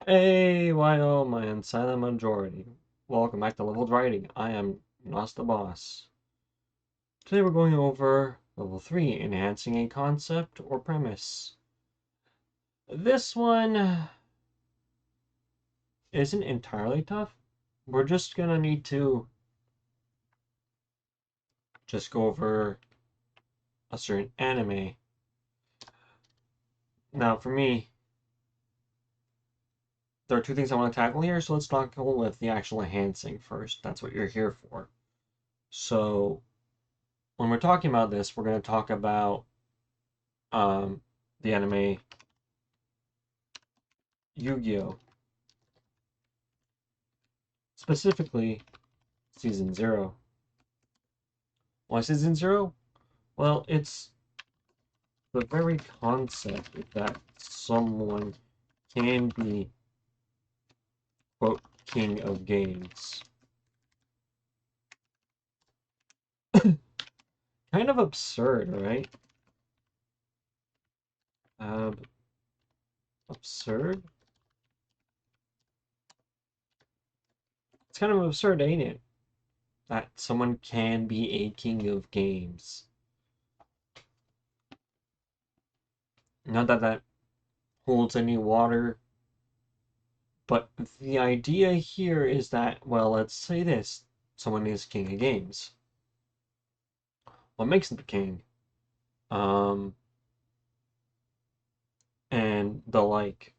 Hey, YO, my silent majority. Welcome back to Leveled Writing. I am Nos the Boss. Today we're going over Level 3, Enhancing a Concept or Premise. This one isn't entirely tough. We're just gonna need to just go over a certain anime. Now, for me, there are two things I want to tackle here, so let's tackle with the actual enhancing first. That's what you're here for. So, when we're talking about this, we're going to talk about um, the anime Yu-Gi-Oh! Specifically, Season 0. Why Season 0? Well, it's the very concept that someone can be, quote, king of games. Kind of absurd, right? Absurd? It's kind of absurd, ain't it? That someone can be a king of games. Not that that holds any water, but the idea here is that, well, let's say this, someone is king of games. What makes them the king? Um, and the like,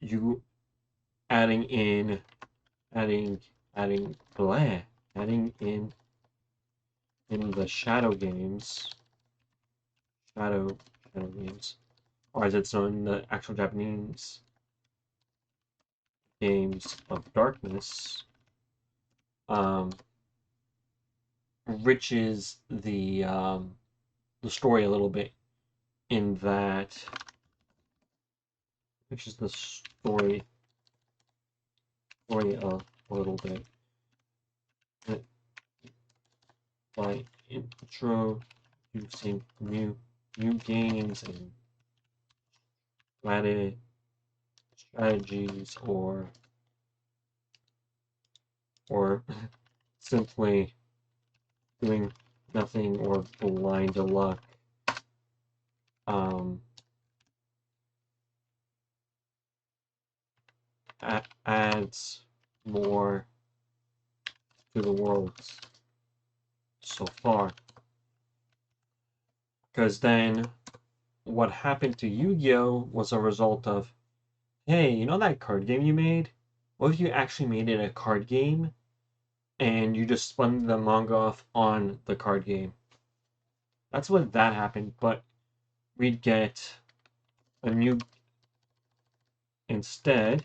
you adding in, adding, adding, blah, adding in the shadow, shadow games, or as it's known in the actual Japanese, games of darkness, um, enriches the story a little bit in that, which is the story a little bit by introducing new games and strategies or simply doing nothing or blind luck. Um, adds more to the world so far. Because then what happened to Yu-Gi-Oh! Was a result of, hey, you know that card game you made? What if you actually made it a card game and you just spun the manga off on the card game? That's what that happened, but we'd get a new instead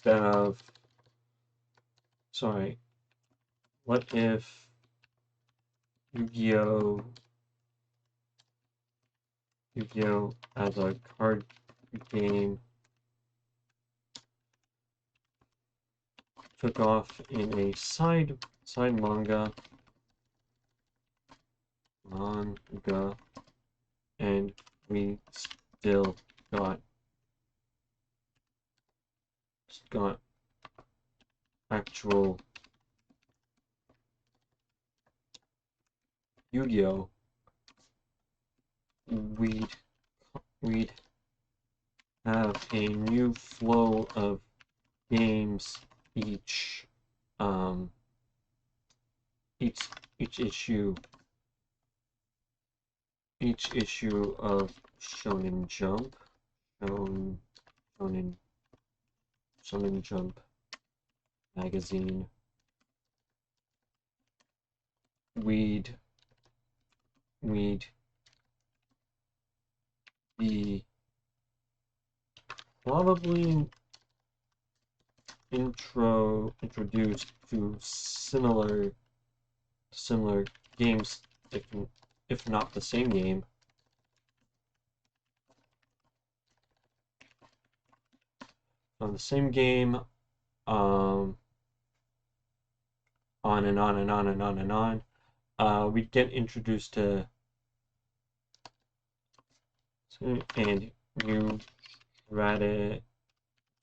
of, sorry, what if Yu-Gi-Oh! Yu-Gi-Oh! As a card game took off in a side manga, and we still got actual Yu-Gi-Oh! We'd we'd have a new flow of games each um each each issue of Shonen Jump Shonen Shonen Jump magazine. We'd be probably introduced to similar games, if not the same game. On the same game, on and on and on and on and on. We'd get introduced to and new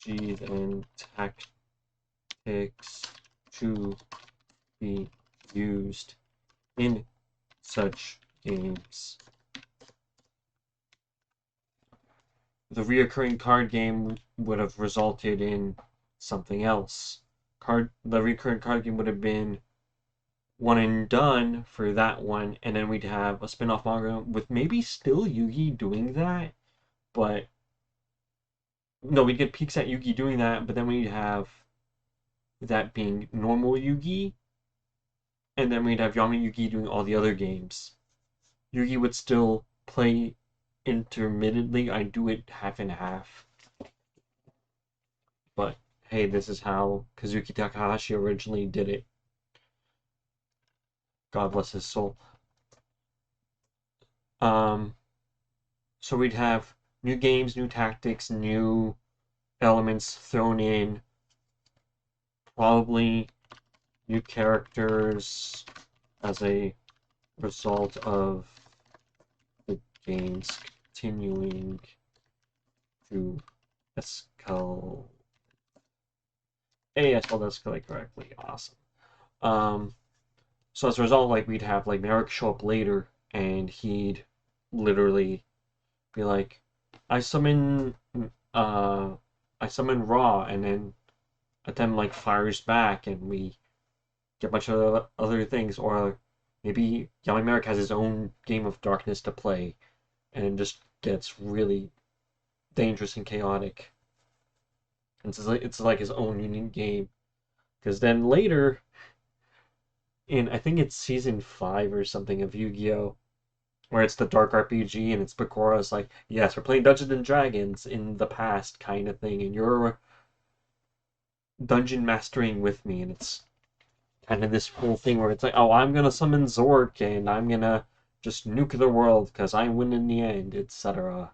and tactics to be used in such games. The reoccurring card game would have resulted in something else. The recurring card game would have been one and done for that one, and then we'd have a spin-off manga with maybe still Yugi doing that, but no, we'd get peeks at Yugi doing that, but then we'd have that being normal Yugi, and then we'd have Yami Yugi doing all the other games. Yugi would still play intermittently. I'd do it half and half. But hey, this is how Kazuki Takahashi originally did it. God bless his soul. So we'd have new games, new tactics, new elements thrown in. Probably new characters as a result of the games continuing to escalate. Hey, I spelled escalate correctly. Awesome. So as a result, like we'd have like Merrick show up later, and he'd literally be like, "I summon, I summon Raw," and then Atem like fires back, and we get a bunch of other things, or maybe Yami Merrick has his own game of darkness to play, and it just gets really dangerous and chaotic. And it's like his own unique game. Because then later, in I think it's season 5 or something of Yu-Gi-Oh, where it's the dark RPG and it's Bakura's like, yes, we're playing Dungeons and Dragons in the past kind of thing, and you're dungeon mastering with me, and it's kind of this whole thing where it's like, oh, I'm gonna summon Zork and I'm gonna just nuke the world because I win in the end, etc.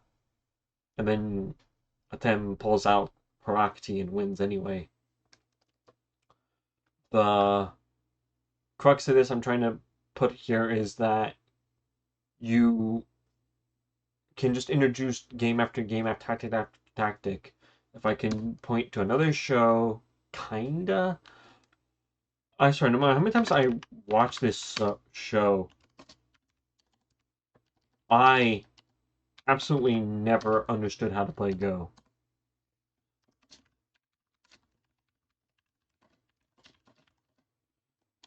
And then Atem pulls out Parakti and wins anyway. The crux of this I'm trying to put here is that you can just introduce game after game after tactic after tactic. If I can point to another show, kinda. I swear, no matter how many times I watch this show, I absolutely never understood how to play Go.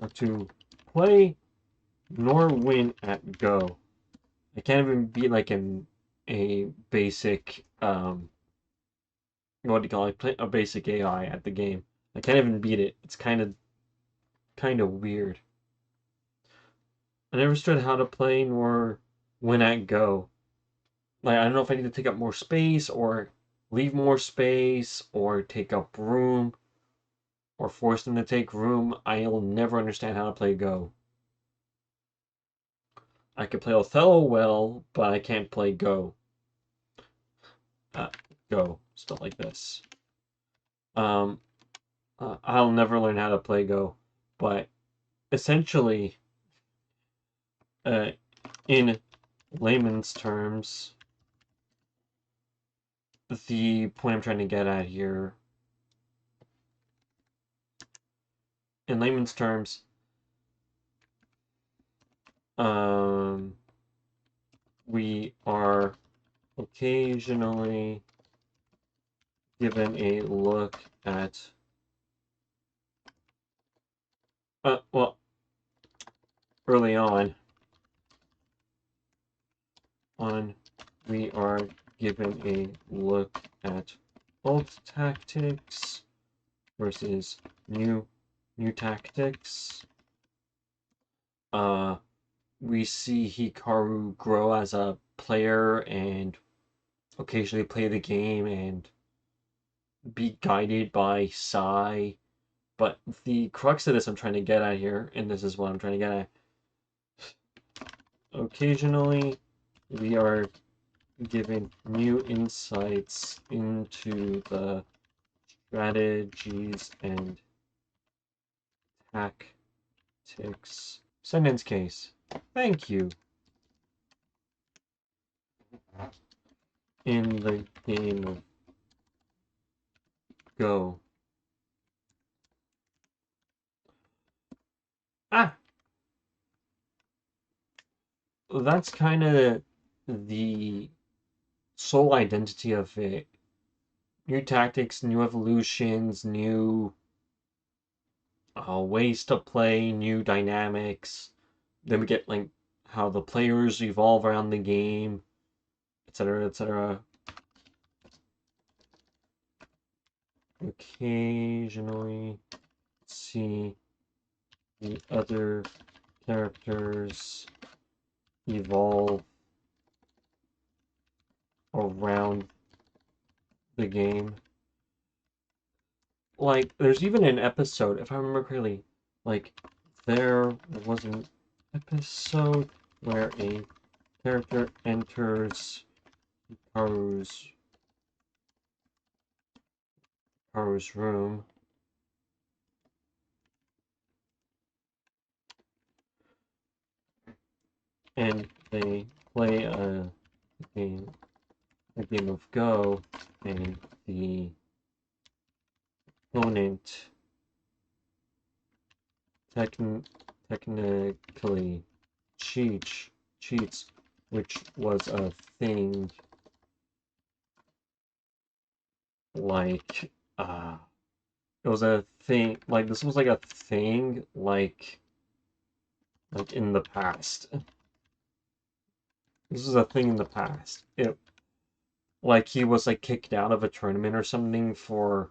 Or to play nor win at Go. I can't even be like a basic what do you call it? A basic AI at the game. I can't even beat it. It's kind of weird. I never understood how to play nor win at Go. Like I don't know if I need to take up more space or leave more space or take up room or force them to take room. I'll never understand how to play Go. I can play Othello well, but I can't play Go. Go, stuff like this. I'll never learn how to play Go, but essentially, in layman's terms, the point I'm trying to get at here, in layman's terms, we are occasionally given a look at, well, early on, we are given a look at old tactics versus new tactics. We see Hikaru grow as a player and occasionally play the game and be guided by Sai. But the crux of this I'm trying to get at here, and this is what I'm trying to get at. Occasionally, we are given new insights into the strategies and tactics. Sentence case. Thank you. In the game of Go. Ah, that's kind of the sole identity of it. New tactics, new evolutions, new ways to play, new dynamics. Then we get like how the players evolve around the game, etc., etc. Occasionally see the other characters evolve around the game. Like, there's even an episode, if I remember correctly, like, there was an episode where a character enters Hikaru's room, and they play game, a game of Go, and the opponent technically cheats, which was a thing like it was a thing like this was like a thing like in the past. This is a thing in the past. It like he was like kicked out of a tournament or something for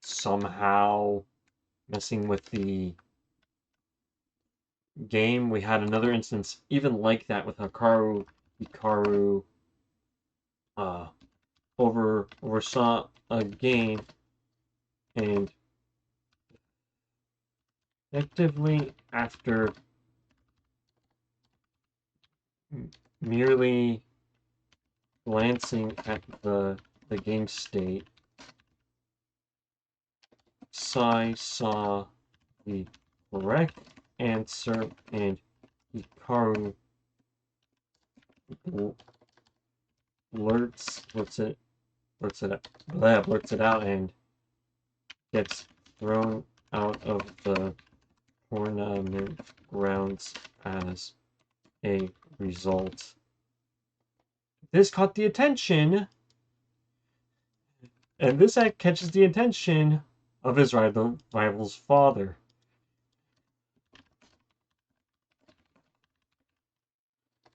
somehow messing with the game. We had another instance even like that with Hikaru uh oversaw a game and effectively after merely glancing at the game state, Sai saw the correct answer and Hikaru blurts it out and gets thrown out of the tournament grounds as a result. This caught the attention, and this act catches the attention of his rival's father.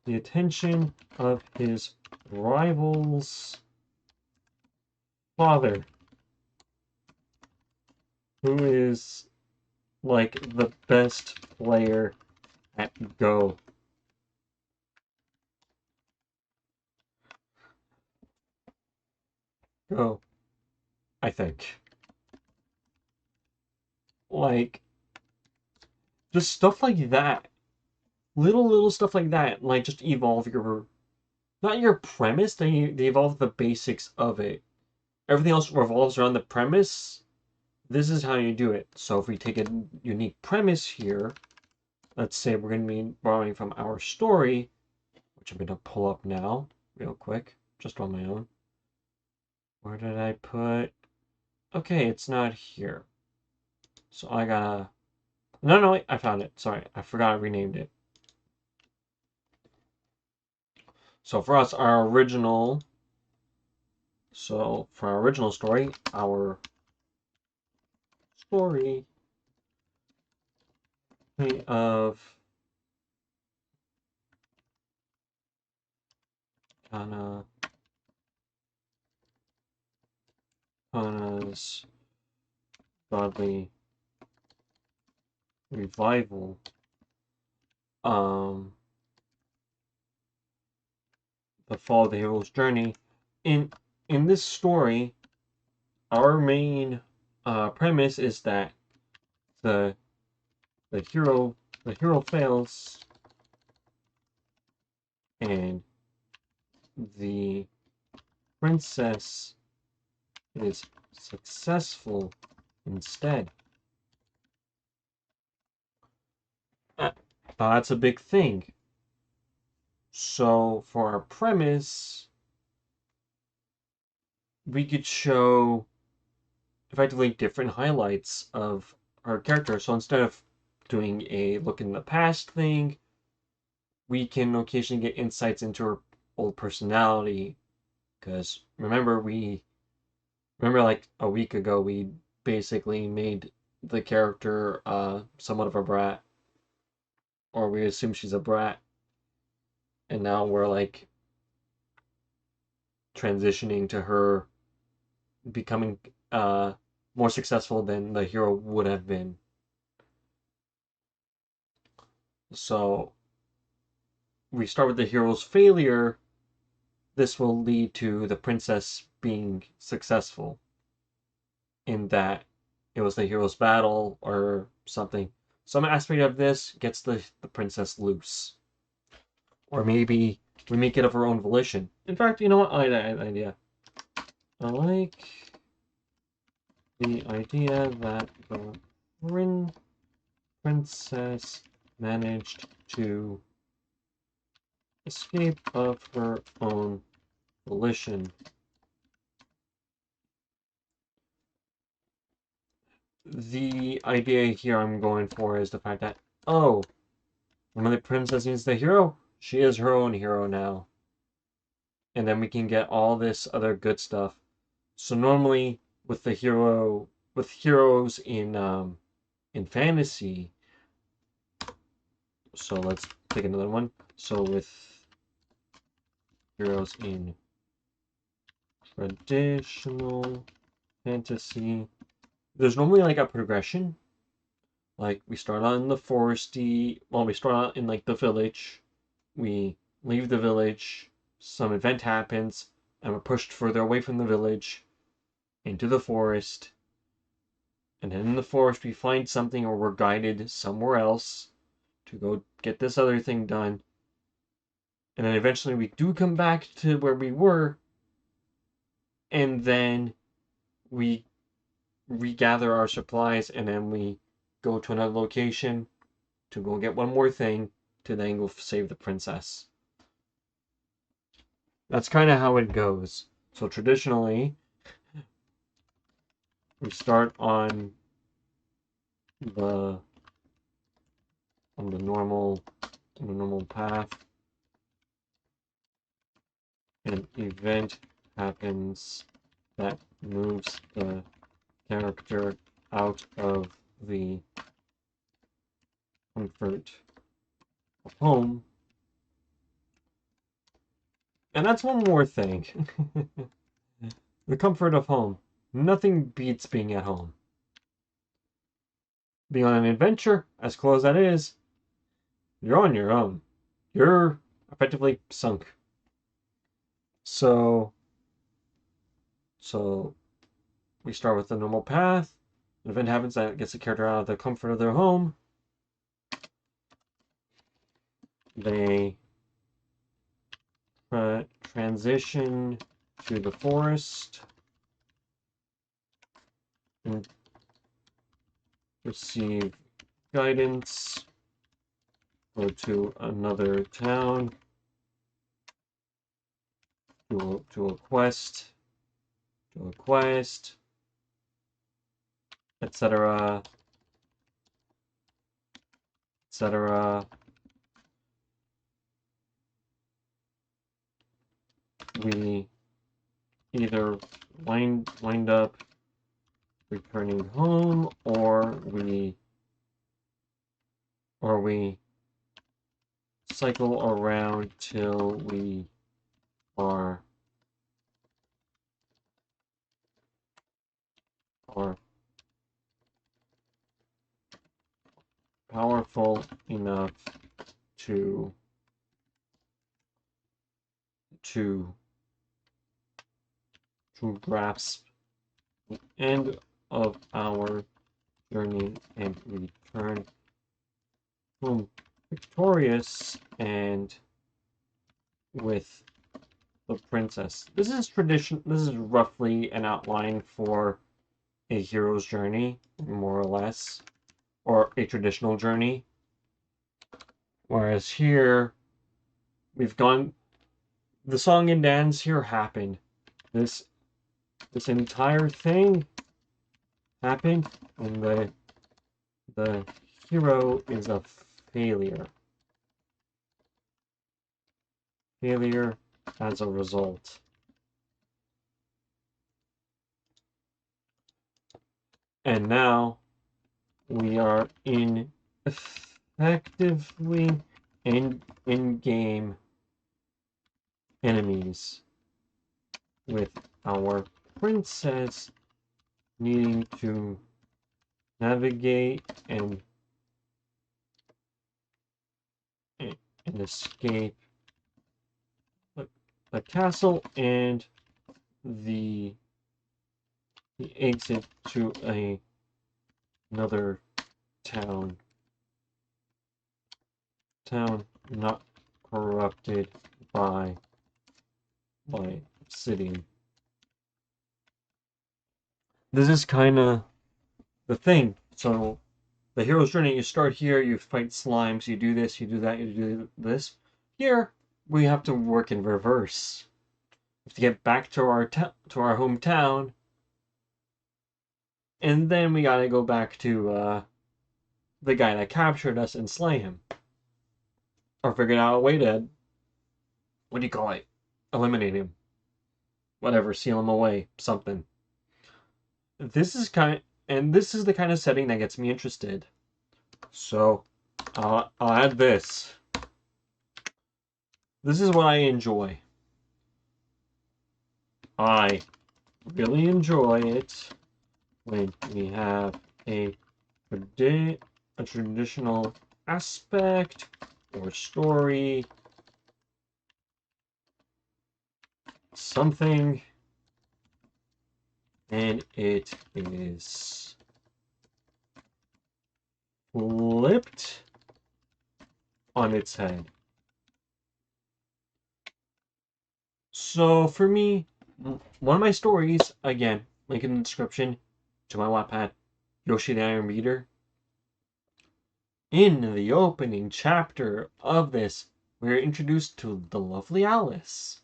The attention of his rival's father, who is like the best player at Go. Go, I think. Like, just stuff like that. Little stuff like that. Like, just evolve your, not your premise, they evolve the basics of it. Everything else revolves around the premise. This is how you do it. So if we take a unique premise here, let's say we're going to be borrowing from our story, which I'm going to pull up now, real quick, just on my own. Where did I put? Okay, it's not here. So I gotta... No, wait, I found it. Sorry, I forgot I renamed it. So for us, our original... So for our original story, of Kana's godly revival. The fall of the hero's journey. In this story, our main premise is that the hero fails and the princess is successful instead. That's a big thing. So for our premise, we could show effectively different highlights of our character. So instead of doing a look in the past thing, we can occasionally get insights into her old personality. Because remember like a week ago, we basically made the character somewhat of a brat, or we assume she's a brat, and now we're like transitioning to her becoming more successful than the hero would have been. So we start with the hero's failure. This will lead to the princess being successful in that it was the hero's battle or something. Some aspect of this gets the princess loose. Or maybe we make it of her own volition. In fact, you know what? I like the idea. I like the idea that the princess managed to escape of her own volition. The idea here I'm going for is the fact that, oh, when the princess needs the hero, she is her own hero now. And then we can get all this other good stuff. So normally with heroes in fantasy, so let's take another one. So with heroes in traditional fantasy, there's normally like a progression. Like we start out in the foresty, well, we start out in like the village, we leave the village, some event happens, and we're pushed further away from the village into the forest. And then in the forest we find something, or we're guided somewhere else to go get this other thing done. And then eventually we do come back to where we were, and then we regather our supplies, and then we go to another location to go get one more thing to then go save the princess. That's kind of how it goes. So traditionally, we start on the normal path. An event happens that moves the character out of the comfort of home. And that's one more thing. The comfort of home. Nothing beats being at home. Being on an adventure, as cool as that is, you're on your own. You're effectively sunk. So we start with the normal path. An event happens that gets the character out of the comfort of their home. They transition to the forest and receive guidance. Go to another town. Do a quest. Etc. etc. We either wind up returning home, or we cycle around till we are powerful enough to grasp the end of our journey and return home victorious and with the princess. This is roughly an outline for a hero's journey, more or less, or a traditional journey. Whereas here, we've gone, the song and dance here happened. This entire thing happened, and the hero is a failure. Failure as a result. And now we are effectively in-game enemies with our princess needing to navigate and escape the castle and the exit to another town not corrupted by obsidian. This is kind of the thing. So the hero's journey, you start here, you fight slimes, you do this, you do that, you do this. Here we have to work in reverse. We have to get back to our hometown, and then we gotta go back to the guy that captured us and slay him, or figure out a way to, what do you call it, eliminate him, whatever, seal him away, something. This is the kind of setting that gets me interested. So I'll add this. This is what I enjoy. I really enjoy it when we have a traditional aspect or story, something, and it is flipped on its head. So for me, one of my stories, again, link in the description to my wattpad, Yoshi the IRON Beater. In the opening chapter of this, we are introduced to the lovely Alice,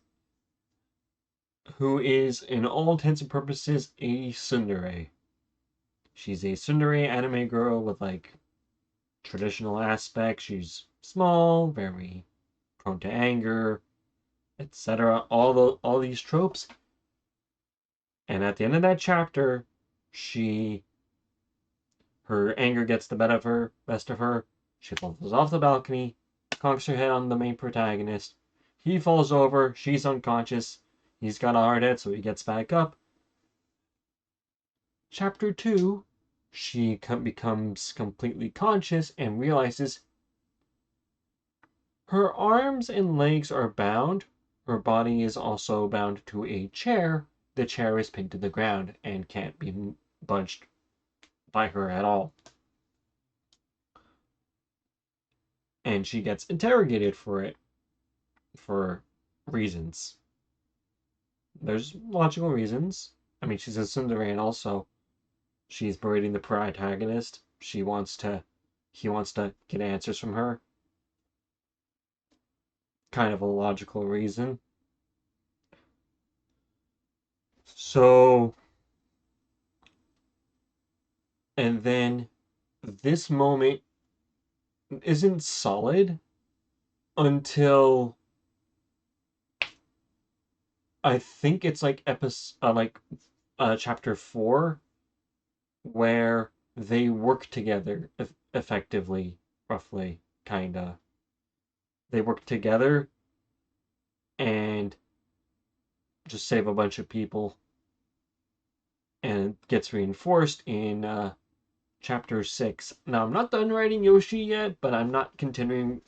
who is, in all intents and purposes, a tsundere. She's a tsundere anime girl with, like, traditional aspects. She's small, very prone to anger, etc. All these tropes. And at the end of that chapter, her anger gets the best of her. She falls off the balcony, conks her head on the main protagonist. He falls over, she's unconscious. He's got a hard head, so he gets back up. Chapter 2, she becomes completely conscious and realizes her arms and legs are bound. Her body is also bound to a chair. The chair is pinned to the ground and can't be budged by her at all. And she gets interrogated for it, for reasons. There's logical reasons. I mean, she's a tsundere, and also she's berating the protagonist. He wants to get answers from her. Kind of a logical reason. So, and then this moment isn't solid until I think it's like chapter 4, where they work together effectively, roughly, kinda. They work together and just save a bunch of people, and it gets reinforced in chapter 6. Now, I'm not done writing Yoshi yet, but I'm not continuing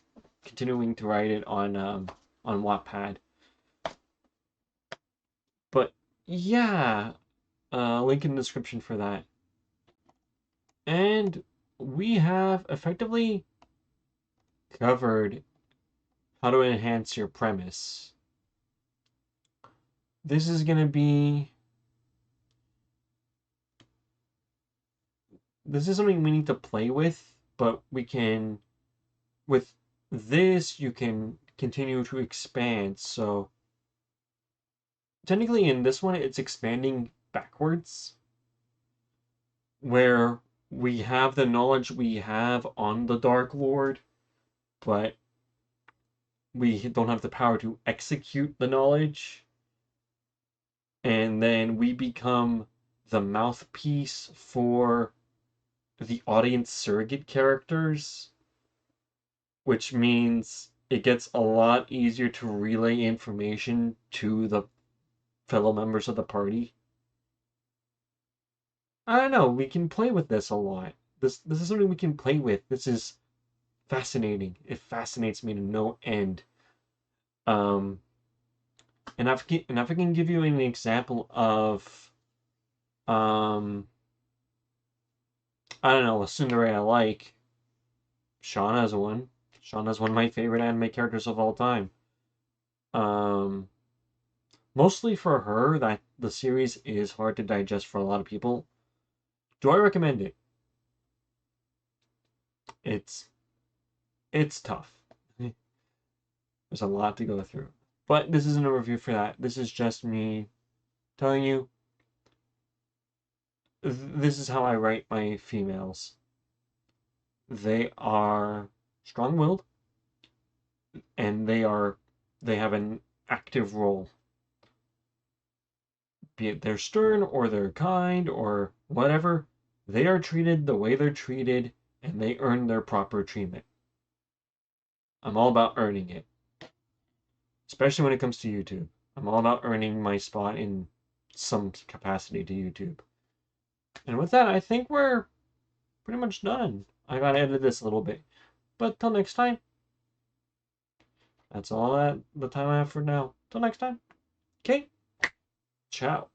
to write it on Wattpad. But yeah, link in the description for that. And we have effectively covered how to enhance your premise. This is going to be... This is something we need to play with, but we can... With this, you can continue to expand. So technically in this one, it's expanding backwards. where we have the knowledge we have on the Dark Lord, but we don't have the power to execute the knowledge, and then we become the mouthpiece for the audience surrogate characters, which means it gets a lot easier to relay information to the fellow members of the party. I don't know, we can play with this a lot. This is something we can play with. This is fascinating. It fascinates me to no end. Um, and if I can give you an example of, um, I don't know, a Tsundere I like, Shauna's one. Shauna's one of my favorite anime characters of all time. Um, Mostly for her, that the series is hard to digest for a lot of people. Do I recommend it? It's it's tough. There's a lot to go through. But this isn't a review for that. This is just me telling you this is how I write my females. They are strong-willed and they have an active role. Be it they're stern or they're kind or whatever, they are treated the way they're treated and they earn their proper treatment. I'm all about earning it, especially when it comes to YouTube. I'm all about earning my spot in some capacity to YouTube. And with that, I think we're pretty much done. I gotta edit this a little bit. But till next time, that's all the time I have for now. Till next time. Okay, ciao.